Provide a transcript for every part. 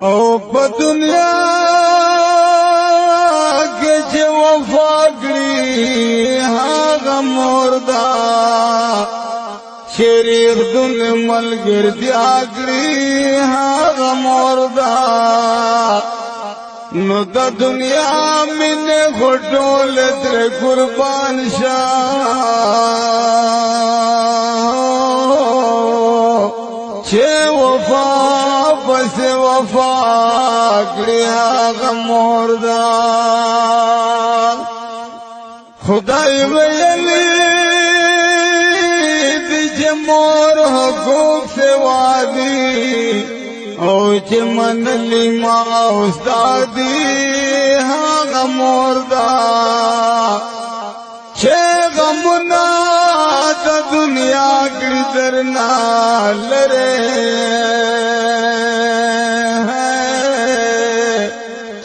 او په دنیا کې چې وفا کړي هغه مردا شریک دل ملګرتیا کړي هغه مردا نو د دنیا مینه غټول تر قربان چې وفا پس وفا کړی هغه مردا خدای ویلی دی چې مور حقوق سے وادي او چې منلی ما استادی هغه مردا چې غمنا د دنیا کې درنا لره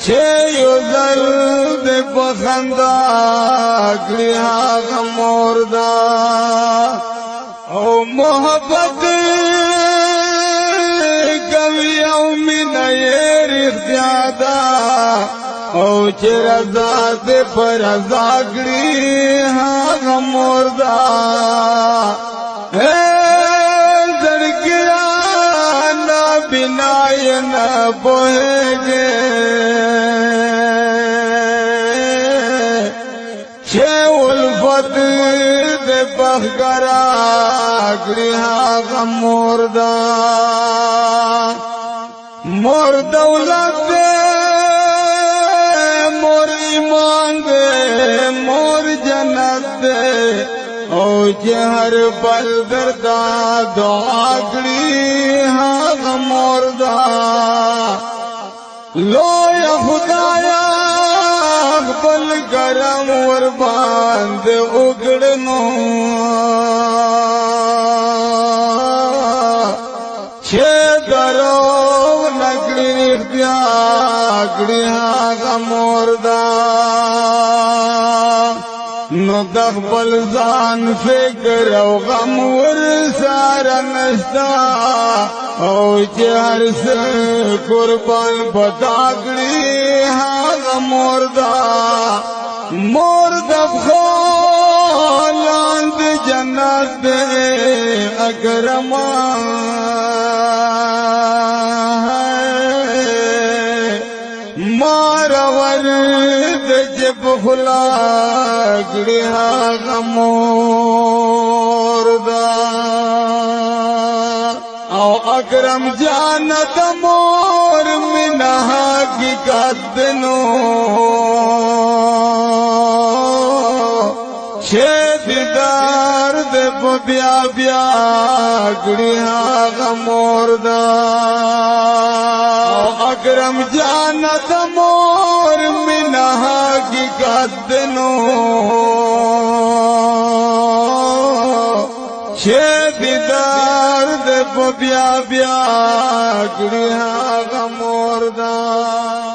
چې یو ځل د بخندا کړی هغه مردا او محبت کوي او مینه یې رښتیا ده او چې رضا دې پر رضا کړی هغه مردا زړګیا نه بنا یې نه پوهېږي چې الفت دې بخګرا کړی هغه مردا مور دولت دے مور ایمان دے مور جنت دے او جہر پل دردا دعا کړي هغه مردا لوی خدایا خپل کرم ور باندې وګړنو چې درو کړی هغه مردا نو د خپل ځان فکر او غم ور سره نشتا او چې هر څه قربان پتا کړی هغه مردا مردا خو لاند جنت دې اکرما خلا کړی هغه مردا او اکرم جانت مور مینا حقیقت دنو چې دیدار دې بیا بیا کړی هغه مردا او اکرم جانت مور مینا حقیقت دنو چې دیدار دې بیا بیا کړی هغه مردا